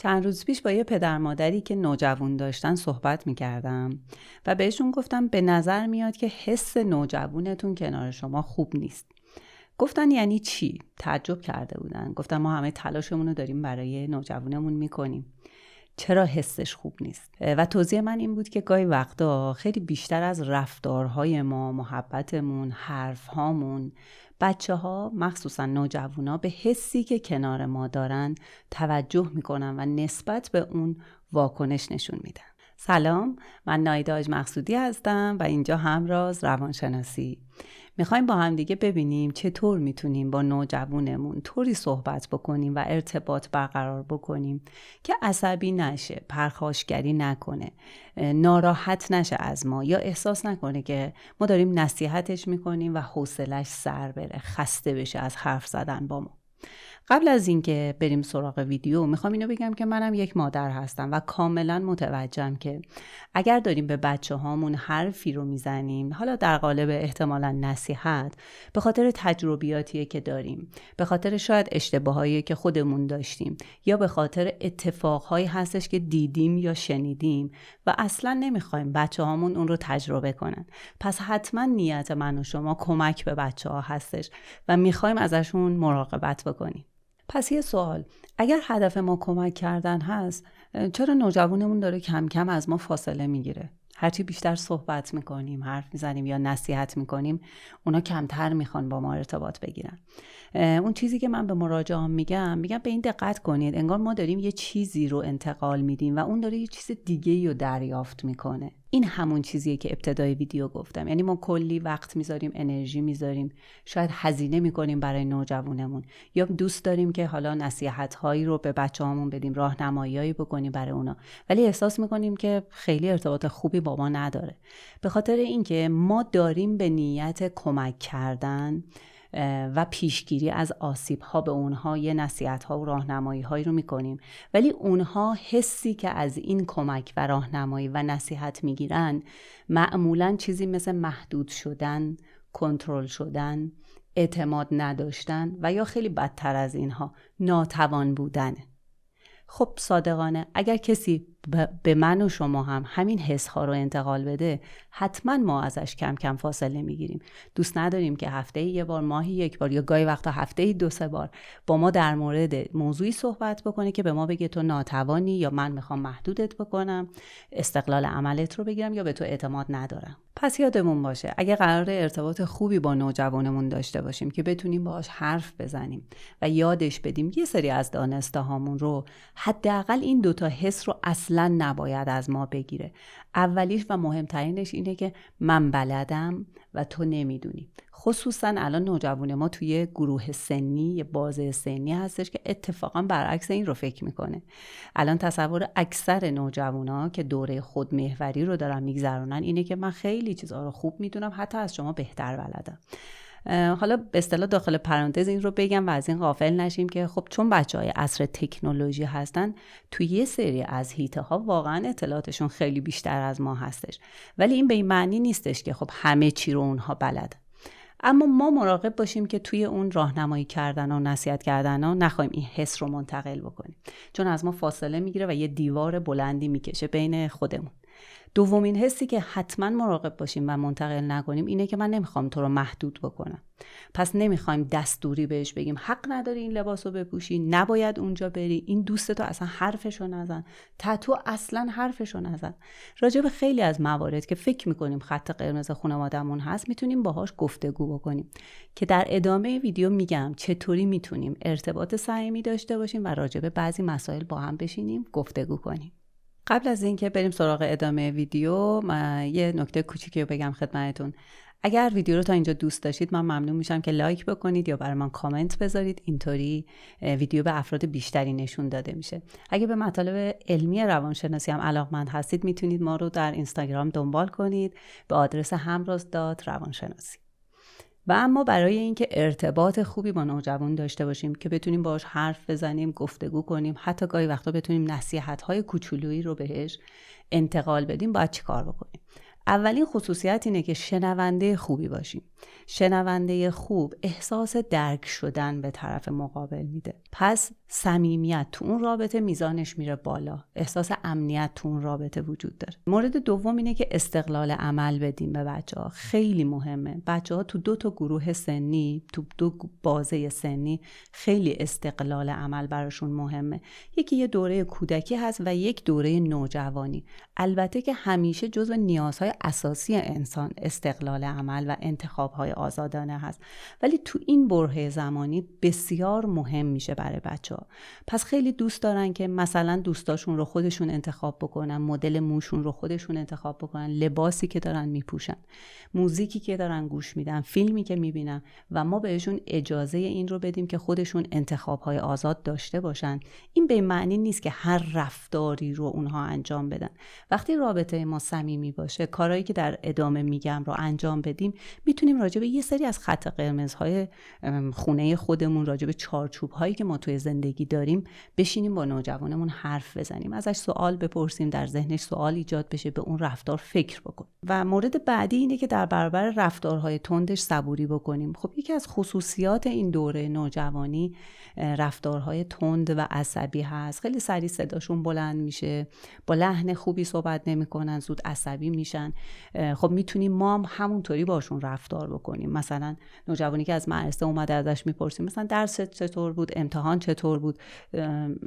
چند روز پیش با یه پدر مادری که نوجوان داشتن صحبت میکردم و بهشون گفتم به نظر میاد که حس نوجوانتون کنار شما خوب نیست. گفتن یعنی چی؟ تعجب کرده بودن. گفتم ما همه تلاشمون رو داریم برای نوجوانمون میکنیم. چرا حسش خوب نیست؟ و توضیح من این بود که گاهی وقتا خیلی بیشتر از رفتارهای ما، محبتمون، حرفهامون، بچه‌ها مخصوصا نوجوانا به حسی که کنار ما دارن توجه میکنن و نسبت به اون واکنش نشون میدن. سلام، من نایده حاج مقصودی هستم و اینجا همراز روانشناسی. میخوایم با هم دیگه ببینیم چطور میتونیم با نوجوانمون طوری صحبت بکنیم و ارتباط برقرار بکنیم که عصبی نشه، پرخاشگری نکنه، ناراحت نشه از ما یا احساس نکنه که ما داریم نصیحتش میکنیم و حوصلش سر بره، خسته بشه از حرف زدن با ما. قبل از اینکه بریم سراغ ویدیو میخوام اینو بگم که منم یک مادر هستم و کاملا متوجهم که اگر داریم به بچه هامون حرفی رو میزنیم، حالا در قالب احتمالا نصیحت، به خاطر تجربیاتیه که داریم، به خاطر شاید اشتباهایی که خودمون داشتیم یا به خاطر اتفاقهایی هستش که دیدیم یا شنیدیم و اصلا نمیخوایم بچه هامون اون رو تجربه کنن. پس حتما نیت من و شما کمک به بچه ها هستش و میخوایم ازشون مراقبت بکنیم. پس یه سوال، اگر هدف ما کمک کردن هست، چرا نوجوانمون داره کم کم از ما فاصله میگیره؟ هرچی بیشتر صحبت میکنیم، حرف میزنیم یا نصیحت میکنیم، اونا کمتر میخوان با ما ارتباط بگیرن. اون چیزی که من به مراجعان میگم به این دقت کنید، انگار ما داریم یه چیزی رو انتقال میدیم و اون داره یه چیز دیگه‌ای رو دریافت میکنه. این همون چیزیه که ابتدای ویدیو گفتم. یعنی ما کلی وقت میذاریم، انرژی میذاریم، شاید هزینه میکنیم برای نوجوانمون، یا دوست داریم که حالا نصیحت‌هایی رو به بچه‌هامون بدیم، راهنمایی‌هایی بکنیم برای اونا، ولی احساس میکنیم که خیلی ارتباط خوبی با ما نداره. به خاطر اینکه ما داریم به نیت کمک کردن و پیشگیری از آسیب‌ها به اونها یه نصیحت‌ها و راهنمایی‌هایی رو می‌کنیم، ولی اونها حسی که از این کمک و راهنمایی و نصیحت می‌گیرن معمولاً چیزی مثل محدود شدن، کنترل شدن، اعتماد نداشتن و یا خیلی بدتر از اینها ناتوان بودنه. خب صادقانه اگر کسی به من و شما هم همین حس ها رو انتقال بده، حتما ما ازش کم کم فاصله میگیریم. دوست نداریم که هفته یه بار، ماهی یک بار یا گاهی وقتا هفته 2-3 بار با ما در مورد موضوعی صحبت بکنه که به ما بگه تو ناتوانی یا من میخوام محدودت بکنم، استقلال عملت رو بگیرم یا به تو اعتماد ندارم. پس یادمون باشه اگه قراره ارتباط خوبی با نوجوانمون داشته باشیم که بتونیم باهاش حرف بزنیم و یادش بدیم یه سری از دانسته هامون رو، حداقل این 2 حس رو اصلا نباید از ما بگیره. اولیش و مهمترینش اینه که من بلدم و تو نمیدونی. خصوصا الان نوجوان ما توی گروه سنی، یه بازه سنی هستش که اتفاقا برعکس این رو فکر میکنه. الان تصور اکثر نوجوانا که دوره خودمحوری رو دارن میگذرونن اینه که من خیلی چیزا رو خوب میدونم، حتی از شما بهتر بلدم. حالا به اصطلاح داخل پرانتز این رو بگم و از این غافل نشیم که خب چون بچهای عصر تکنولوژی هستن، توی یه سری از حیطه ها واقعا اطلاعاتشون خیلی بیشتر از ما هستش، ولی این به این معنی نیستش که خب همه چی رو اونها بلدن. اما ما مراقب باشیم که توی اون راهنمایی کردن و نصیحت کردن ها نخوایم این حس رو منتقل بکنیم، چون از ما فاصله میگیره و یه دیوار بلندی میکشه بین خودمون. دومین حسی که حتما مراقب باشیم و منتقل نکنیم اینه که من نمیخوام تو رو محدود بکنم. پس نمیخوایم دستوری بهش بگیم حق نداری این لباسو بپوشی، نباید اونجا بری، این دوستتو اصلا حرفشو نزن، تتو اصلا حرفشو نزن. راجع به خیلی از موارد که فکر میکنیم خط قرمز خانواده‌مون هست میتونیم باهاش گفتگو بکنیم که در ادامه ویدیو میگم چطوری میتونیم ارتباط صمیمی داشته باشیم و راجع به بعضی مسائل با هم بشینیم گفتگو کنیم. قبل از اینکه بریم سراغ ادامه ویدیو، یه نکته کوچیکی رو بگم خدمتتون. اگر ویدیو رو تا اینجا دوست داشتید من ممنون میشم که لایک بکنید یا برای من کامنت بذارید. اینطوری ویدیو به افراد بیشتری نشون داده میشه. اگه به مطالب علمی روانشناسی هم علاقمند هستید میتونید ما رو در اینستاگرام دنبال کنید به آدرس همراز.روانشناسی. و اما برای اینکه ارتباط خوبی با نوجوان داشته باشیم که بتونیم باهاش حرف بزنیم، گفتگو کنیم، حتی گاهی وقتا بتونیم نصیحت‌های کوچولویی رو بهش انتقال بدیم، باید چیکار بکنیم؟ اولین خصوصیت اینه که شنونده خوبی باشیم. شنونده خوب احساس درک شدن به طرف مقابل میده. پس صمیمیت تو اون رابطه میزانش میره بالا. احساس امنیت تو اون رابطه وجود داره. مورد دوم اینه که استقلال عمل بدیم به بچه‌ها. خیلی مهمه. بچه‌ها تو 2 تا گروه سنی، تو 2 بازه سنی خیلی استقلال عمل براشون مهمه. یکی یه دوره کودکی هست و یک دوره نوجوانی. البته که همیشه جزو نیازهای اساسی انسان استقلال عمل و انتخاب‌های آزادانه هست، ولی تو این برهه زمانی بسیار مهم میشه برای بچه‌ها. پس خیلی دوست دارن که مثلا دوستاشون رو خودشون انتخاب بکنن، مدل موشون رو خودشون انتخاب بکنن، لباسی که دارن میپوشن، موزیکی که دارن گوش میدن، فیلمی که میبینن و ما بهشون اجازه این رو بدیم که خودشون انتخاب‌های آزاد داشته باشن. این به معنی نیست که هر رفتاری رو اونها انجام بدن. وقتی رابطه ما صمیمی باشه، کارهایی که در ادامه میگم رو انجام بدیم، میتونیم راجع به یه سری از خط قرمزهای خونه خودمون، راجع به چارچوب‌هایی که ما توی زندگی داریم بشینیم با نوجوانمون حرف بزنیم، ازش سوال بپرسیم، در ذهنش سوال ایجاد بشه، به اون رفتار فکر بکنیم. و مورد بعدی اینه که در برابر رفتارهای تندش صبوری بکنیم. خب یکی از خصوصیات این دوره نوجوانی رفتارهای تند و عصبی هست. خیلی سریع صداشون بلند میشه، با لحن خوبی صحبت نمیکنن، زود عصبی میشن. خب میتونیم ما هم همونطوری باشون رفتار بکنیم. مثلا نوجوانی که از مدرسه اومده ازش میپرسیم مثلا درس چطور بود، امتحان چطور بود،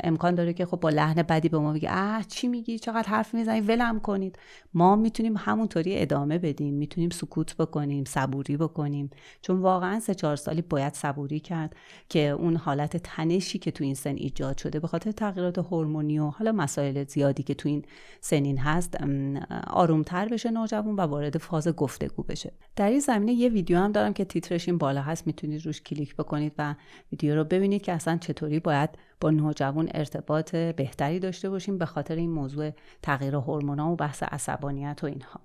امکان داره که خب با لحن بدی به ما بگه چی میگی، چقدر حرف میزنی، ولم کنید. ما میتونیم همونطوری ادامه بدیم، میتونیم سکوت بکنیم، صبوری بکنیم، چون واقعا 3-4 سالی باید صبوری کرد که اون حالت تنشی که تو این سن ایجاد شده به خاطر تغییرات هورمونی و حالا مسائل زیادی که تو این سنین هست آرومتر بشه نوجوان و وارد فاز گفتگو بشه. در این زمینه یه ویدیو هم دارم که تیترش این بالا هست، میتونید روش کلیک بکنید و ویدیو رو ببینید که اصلا چطوری باید با نوجوان ارتباط بهتری داشته باشیم به خاطر این موضوع تغییر هورمونا و بحث عصبانیت و اینها.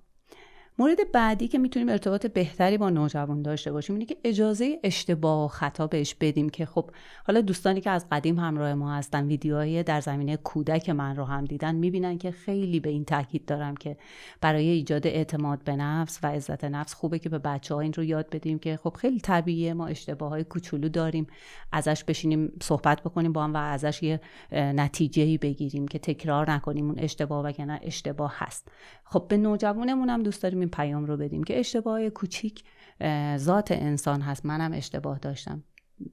مورد بعدی که میتونیم ارتباط بهتری با نوجوان داشته باشیم اینه که اجازه اشتباه و خطا بهش بدیم. که خب حالا دوستانی که از قدیم همراه ما هستن، ویدیوهای در زمینه کودک من رو هم دیدن، میبینن که خیلی به این تاکید دارم که برای ایجاد اعتماد به نفس و عزت نفس خوبه که به بچه‌ها این رو یاد بدیم که خب خیلی طبیعیه، ما اشتباههای کوچولو داریم، ازش بشینیم صحبت بکنیم با هم و ازش یه نتیجه‌ای بگیریم که تکرار نکنیم اون اشتباه، وگرنه اشتباه هست. خب به نوجوانمون هم دوست داریم این پیام رو بدیم که اشتباه کوچیک ذات انسان هست، منم اشتباه داشتم،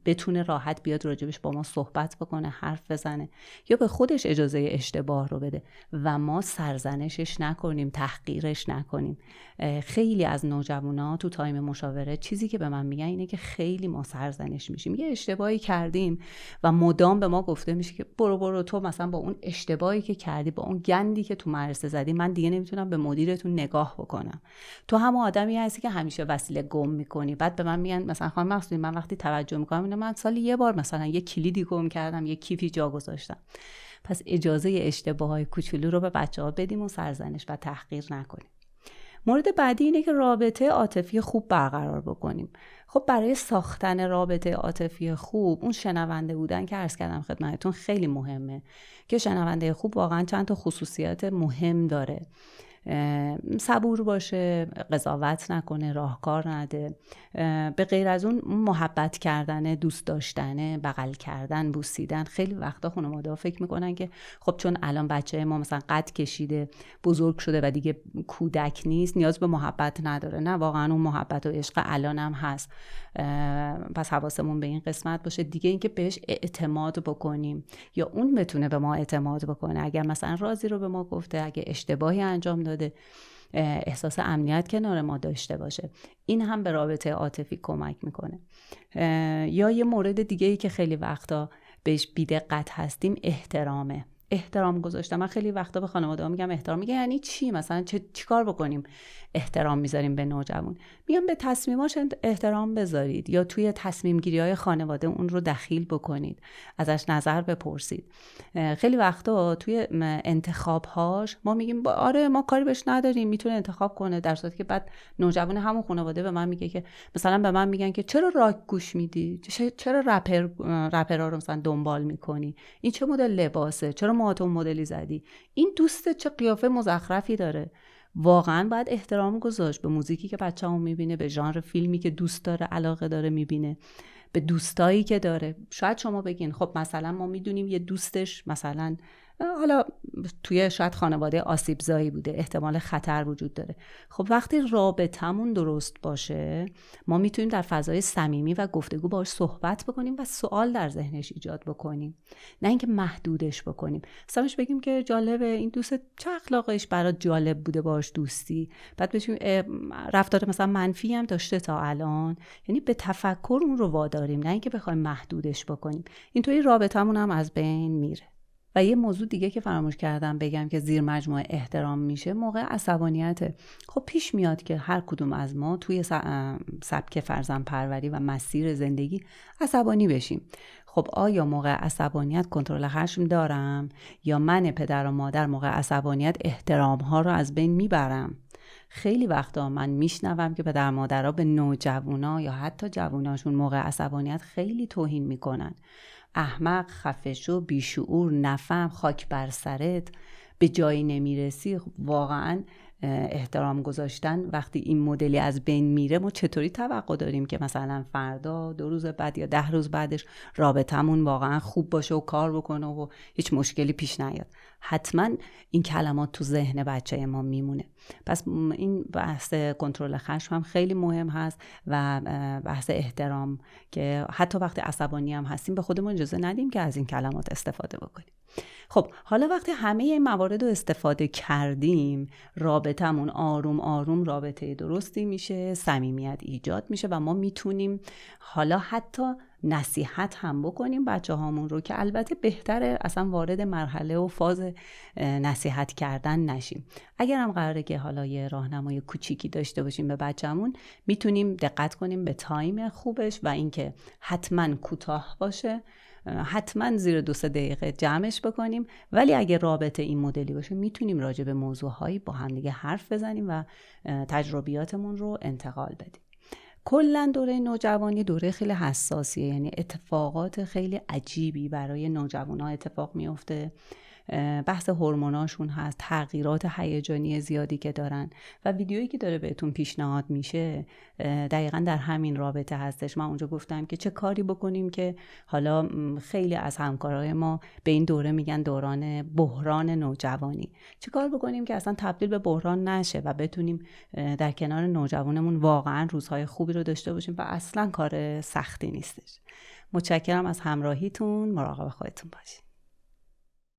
بتونه راحت بیاد راجبش با ما صحبت بکنه، حرف بزنه یا به خودش اجازه اشتباه رو بده و ما سرزنشش نکنیم، تحقیرش نکنیم. خیلی از نوجوانا تو تایم مشاوره چیزی که به من میگن اینه که خیلی ما سرزنش میشیم، یه اشتباهی کردیم و مدام به ما گفته میشه که برو تو مثلا با اون اشتباهی که کردی، با اون گندی که تو مدرسه زدی، من دیگه نمیتونم به مدیرتون نگاه بکنم. تو هم آدمی هستی که همیشه وسیله گم میکنی. بعد به من میگن مثلا خانم مقصودی، من وقتی توجه میکنم من سالی یه بار مثلا یه کلیدی گم کردم، یه کیفی جا گذاشتم. پس اجازه اشتباههای کوچولو رو به بچه‌ها بدیم و سرزنش و تحقیر نکنیم. مورد بعدی اینه که رابطه عاطفی خوب برقرار بکنیم. خب برای ساختن رابطه عاطفی خوب اون شنونده بودن که عرض کردم خدمتتون خیلی مهمه، که شنونده خوب واقعا چند تا خصوصیات مهم داره. صبور باشه، قضاوت نکنه، راهکار نده. به غیر از اون محبت کردن، دوست داشتن، بغل کردن، بوسیدن. خیلی وقتا خانواده‌ها فکر میکنن که خب چون الان بچه ما مثلا قد کشیده، بزرگ شده و دیگه کودک نیست، نیاز به محبت نداره. نه، واقعا اون محبت و عشق الان هم هست. پس حواسمون به این قسمت باشه. دیگه اینکه بهش اعتماد بکنیم یا اون بتونه به ما اعتماد بکنه. اگر مثلا رازی رو به ما گفته، اگه اشتباهی انجام داده، احساس امنیت کنار ما داشته باشه. این هم به رابطه عاطفی کمک میکنه. یا یه مورد دیگه ای که خیلی وقتا بهش بی‌دقت هستیم، احترامه. احترام گذاشتم. من خیلی وقتا به خانواده‌ها میگم احترام، میگه یعنی چی؟ مثلا چیکار بکنیم احترام میذاریم به نوجوان؟ میگم به تصمیماش احترام بذارید یا توی تصمیم گیری‌های خانواده اون رو دخیل بکنید، ازش نظر بپرسید. خیلی وقتا توی انتخاب‌هاش ما میگیم آره ما کاری بهش نداریم، میتونه انتخاب کنه، در صورتی که بعد نوجوان همون خانواده به من میگه که مثلا به من میگن که چرا راک گوش میدی؟ چرا رپرها رو مثلا دنبال میکنی؟ این چه مدل لباسه؟ چرا موهاتو مدلی زدی؟ این دوست چه قیافه مزخرفی داره؟ واقعا باید احترام گذاشت به موزیکی که بچه‌مون میبینه، به ژانر فیلمی که دوست داره، علاقه داره میبینه، به دوستایی که داره. شاید شما بگین خب مثلا ما میدونیم یه دوستش مثلا حالا توی شاید خانواده آسیب زایی بوده، احتمال خطر وجود داره. خب وقتی رابطمون درست باشه ما میتونیم در فضای صمیمی و گفتگو باهاش صحبت بکنیم و سوال در ذهنش ایجاد بکنیم، نه اینکه محدودش بکنیم. مثلا بگیم که جالبه این دوست چه اخلاقش برات جالب بوده باهاش دوستی، بعد بهش رفتار مثلا منفی هم داشته تا الان، یعنی به تفکر اون رو واداریم، نه اینکه بخوایم محدودش بکنیم. اینطوری رابطمون هم از بین میره. و یه موضوع دیگه که فراموش کردم بگم که زیر مجموعه احترام میشه موقع عصبانیته. خب پیش میاد که هر کدوم از ما توی سبک فرزند پروری و مسیر زندگی عصبانی بشیم. خب آیا موقع عصبانیت کنترل خشم دارم یا من پدر و مادر موقع عصبانیت احترام ها رو از بین میبرم؟ خیلی وقتا من میشنوم که پدر مادرها به نوجوانا یا حتی جواناشون موقع عصبانیت خیلی توهین میکنن. احمق، خفشو، بیشعور، نفهم، خاک بر سرت، به جایی نمیرسی. واقعا احترام گذاشتن وقتی این مدلی از بین میره ما چطوری توقع داریم که مثلا فردا 2 روز بعد یا 10 روز بعدش رابطمون واقعا خوب باشه و کار بکنه و هیچ مشکلی پیش نیاد؟ حتما این کلمات تو ذهن بچه ما میمونه. پس این بحث کنترل خشم هم خیلی مهم هست و بحث احترام که حتی وقتی عصبانی هم هستیم به خودمون اجازه ندیم که از این کلمات استفاده بکنیم. خب حالا وقتی همه این موارد رو استفاده کردیم رابطمون آروم آروم رابطه درستی میشه، صمیمیت ایجاد میشه و ما میتونیم حالا حتی نصیحت هم بکنیم بچه هامون رو که البته بهتره اصلا وارد مرحله و فاز نصیحت کردن نشیم. اگر هم قراره که حالا یه راهنمای کوچیکی داشته باشیم به بچه‌مون میتونیم دقت کنیم به تایم خوبش و اینکه حتما کوتاه باشه، حتما زیر 2-3 دقیقه جمعش بکنیم. ولی اگه رابطه این مدلی باشه میتونیم راجع به موضوعهایی با هم دیگه حرف بزنیم و تجربیاتمون رو انتقال بدیم. کلا دوره نوجوانی دوره خیلی حساسیه، یعنی اتفاقات خیلی عجیبی برای نوجوانا اتفاق میفته. بحث هورموناشون هست، تغییرات هیجانی زیادی که دارن و ویدیویی که داره بهتون پیشنهاد میشه دقیقاً در همین رابطه هستش. من اونجا گفتم که چه کاری بکنیم که حالا خیلی از همکارای ما به این دوره میگن دوران بحران نوجوانی. چه کار بکنیم که اصلا تبدیل به بحران نشه و بتونیم در کنار نوجوانمون واقعاً روزهای خوبی رو داشته باشیم و اصلا کار سختی نیستش. متشکرم از همراهیتون، مراقب خودتون باشید.